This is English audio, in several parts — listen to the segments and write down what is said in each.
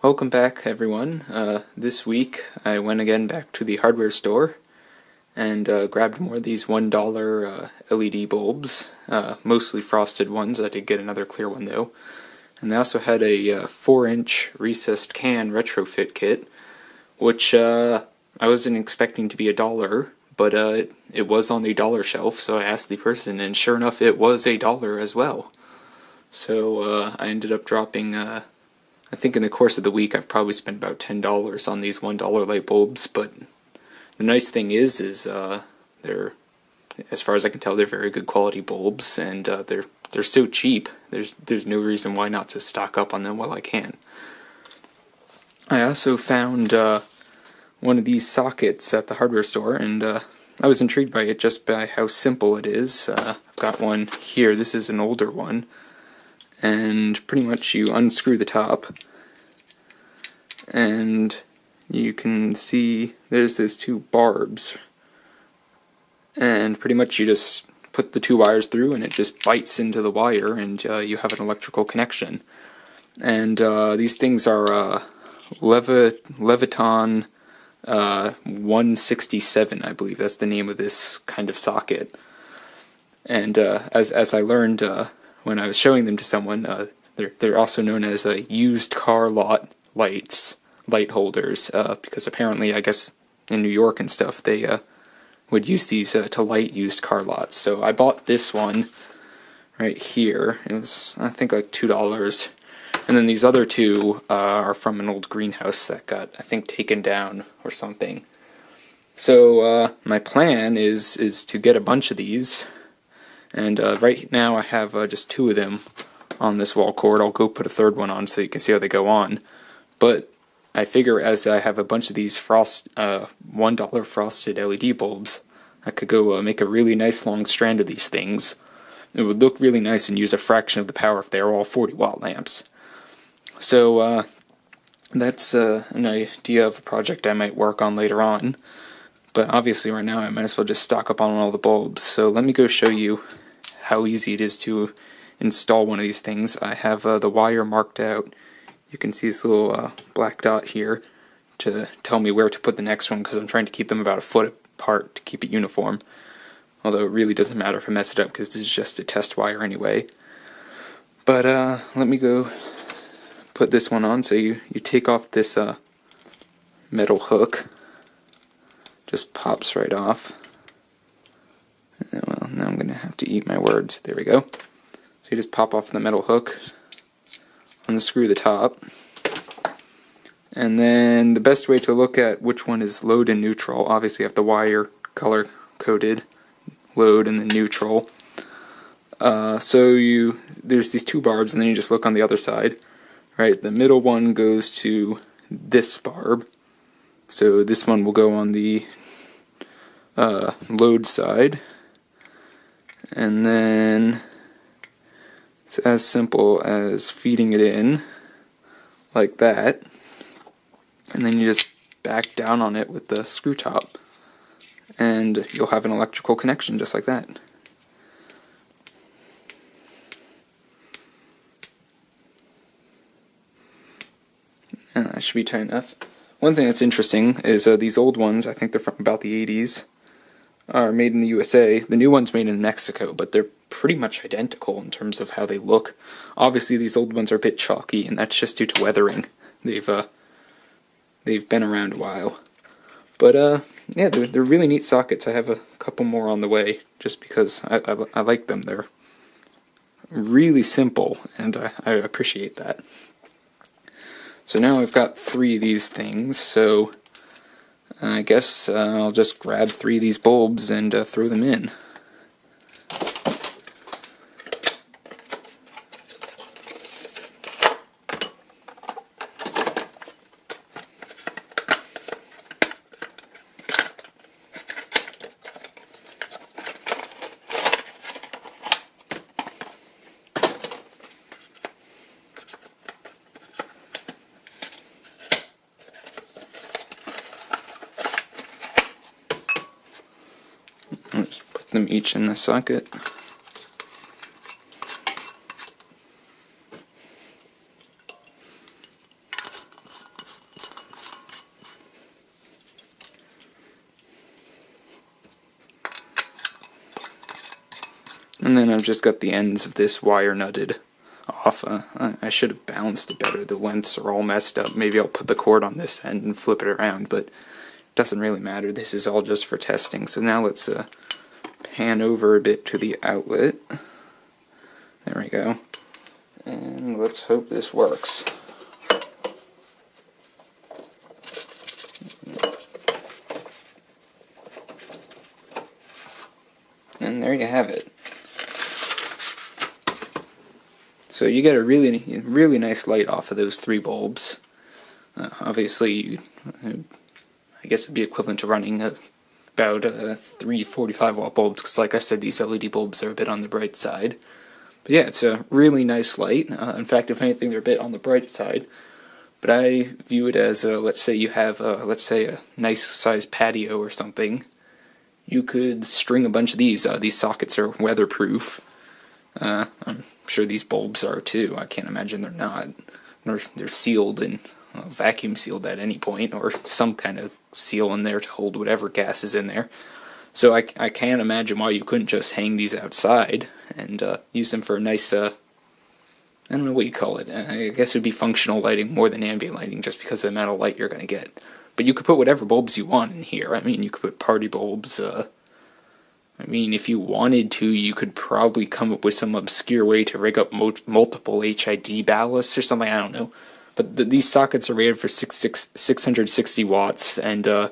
Welcome back, everyone. This week I went again back to the hardware store and grabbed more of these $1 LED bulbs, mostly frosted ones. I did get another clear one though. And they also had a 4-inch recessed can retrofit kit, which I wasn't expecting to be $1, but it was on the dollar shelf, so I asked the person, and sure enough it was $1 as well. So I ended up dropping, I think in the course of the week I've probably spent about $10 on these $1 light bulbs, but the nice thing is they're, as far as I can tell, they're very good quality bulbs, and they're so cheap, there's no reason why not to stock up on them while I can. I also found one of these sockets at the hardware store, and I was intrigued by it just by how simple it is. I've got one here. This is an older one, and pretty much you unscrew the top, and you can see there's those two barbs, and pretty much you just put the two wires through and it just bites into the wire, and you have an electrical connection. And these things are Leviton 167, I believe that's the name of this kind of socket. And as I learned when I was showing them to someone, they're also known as used car lot light holders, because apparently, I guess in New York and stuff, they would use these to light used car lots. So I bought this one right here. It was, I think, like $2. And then these other two are from an old greenhouse that got, I think, taken down or something. So my plan is to get a bunch of these, and right now I have just 2 of them on this wall cord. I'll go put a third one on so you can see how they go on. But I figure as I have a bunch of these $1 frosted LED bulbs, I could go make a really nice long strand of these things. It would look really nice and use a fraction of the power if they were all 40-watt lamps. So that's an idea of a project I might work on later on. But obviously right now I might as well just stock up on all the bulbs. So let me go show you how easy it is to install one of these things. I have the wire marked out. You can see this little black dot here to tell me where to put the next one, because I'm trying to keep them about a foot apart to keep it uniform. Although it really doesn't matter if I mess it up, because this is just a test wire anyway. But let me go put this one on. So you take off this metal hook. Just pops right off. Well, now I'm going to have to eat my words. There we go. So you just pop off the metal hook, unscrew the top, and then the best way to look at which one is load and neutral, obviously you have the wire color coded, load and then neutral. So there's these 2 barbs, and then you just look on the other side. Right, the middle one goes to this barb, so this one will go on the load side, and then it's as simple as feeding it in like that, and then you just back down on it with the screw top, and you'll have an electrical connection just like that. And that should be tight enough. One thing that's interesting is these old ones, I think they're from about the 80s, are made in the USA. The new one's made in Mexico, but they're pretty much identical in terms of how they look. Obviously these old ones are a bit chalky, and that's just due to weathering. They've been around a while. But yeah, they're really neat sockets. I have a couple more on the way, just because I like them. They're really simple, and I appreciate that. So now I've got 3 of these things, so I guess I'll just grab 3 of these bulbs and throw them in. I'll just put them each in the socket. And then I've just got the ends of this wire nutted off. I should have balanced it better. The lengths are all messed up. Maybe I'll put the cord on this end and flip it around, but it doesn't really matter. This is all just for testing. So now let's pan over a bit to the outlet. There we go. And let's hope this works. And there you have it. So you get a really nice light off of those 3 bulbs. Obviously, I guess it would be equivalent to running about 3 45-watt bulbs, because like I said, these LED bulbs are a bit on the bright side. But yeah, it's a really nice light. In fact, if anything, they're a bit on the bright side. But I view it as, let's say you have, let's say a nice-sized patio or something. You could string a bunch of these. These sockets are weatherproof. I'm sure these bulbs are too. I can't imagine they're not. They're sealed and vacuum sealed at any point, or some kind of seal in there to hold whatever gas is in there. So I can't imagine why you couldn't just hang these outside and use them for a nice, I don't know what you call it. I guess it would be functional lighting more than ambient lighting, just because of the amount of light you're going to get. But you could put whatever bulbs you want in here. I mean, you could put party bulbs. I mean, if you wanted to, you could probably come up with some obscure way to rig up multiple HID ballasts or something. I don't know. But these sockets are rated for 660 watts and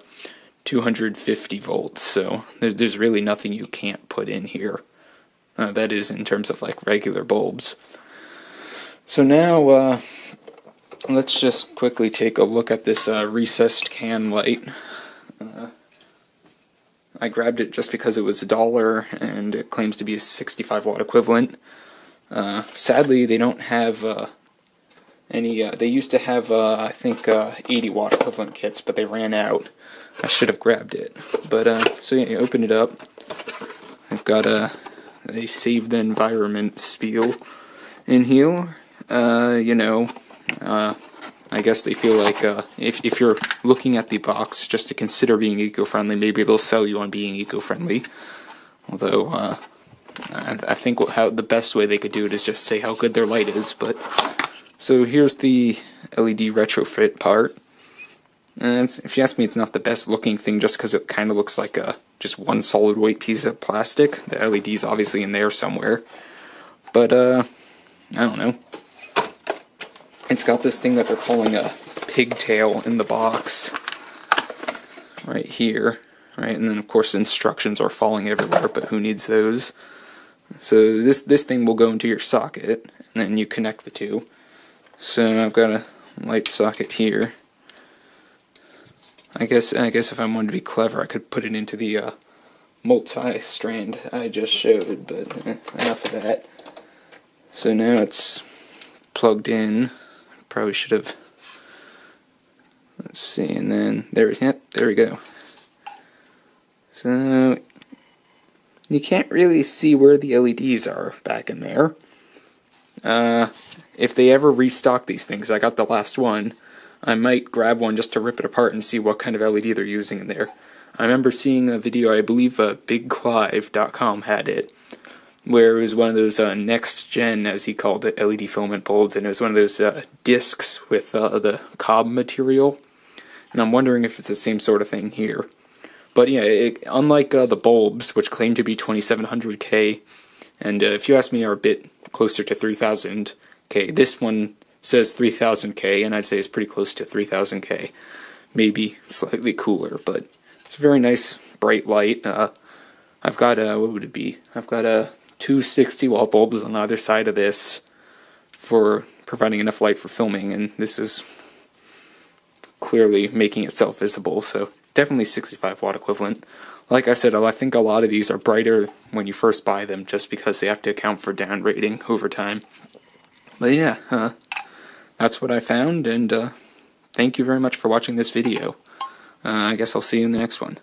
250 volts. So there's really nothing you can't put in here. That is in terms of like regular bulbs. So now let's just quickly take a look at this recessed can light. I grabbed it just because it was $1 and it claims to be a 65-watt equivalent. Sadly, they don't have any. They used to have, I think, 80-watt equivalent kits, but they ran out. I should have grabbed it. But so yeah, you open it up. I've got a save the environment spiel in here. I guess they feel like if you're looking at the box just to consider being eco-friendly, maybe they'll sell you on being eco-friendly. Although I think the best way they could do it is just say how good their light is. But so here's the LED retrofit part. And if you ask me, it's not the best looking thing just because it kind of looks like just one solid white piece of plastic. The LED's obviously in there somewhere. But I don't know. It's got this thing that they're calling a pigtail in the box right here, right? And then of course instructions are falling everywhere, but who needs those? So this thing will go into your socket, and then you connect the two. So I've got a light socket here. I guess if I wanted to be clever, I could put it into the multi-strand I just showed, but enough of that. So now it's plugged in. Probably should have. Let's see, and then there we go. So you can't really see where the LEDs are back in there. If they ever restock these things, I got the last one. I might grab one just to rip it apart and see what kind of LED they're using in there. I remember seeing a video, I believe BigClive.com had it, where it was one of those next-gen, as he called it, LED filament bulbs, and it was one of those discs with the cob material. And I'm wondering if it's the same sort of thing here. But yeah, unlike the bulbs, which claim to be 2700K, and if you ask me, are a bit closer to 3000K, this one says 3000K, and I'd say it's pretty close to 3000K. Maybe slightly cooler, but it's a very nice, bright light. I've got what would it be? I've got two 60-watt bulbs on either side of this for providing enough light for filming, and this is clearly making itself visible, so definitely 65-watt equivalent. Like I said, I think a lot of these are brighter when you first buy them, just because they have to account for down rating over time. But yeah, that's what I found, and thank you very much for watching this video. I guess I'll see you in the next one.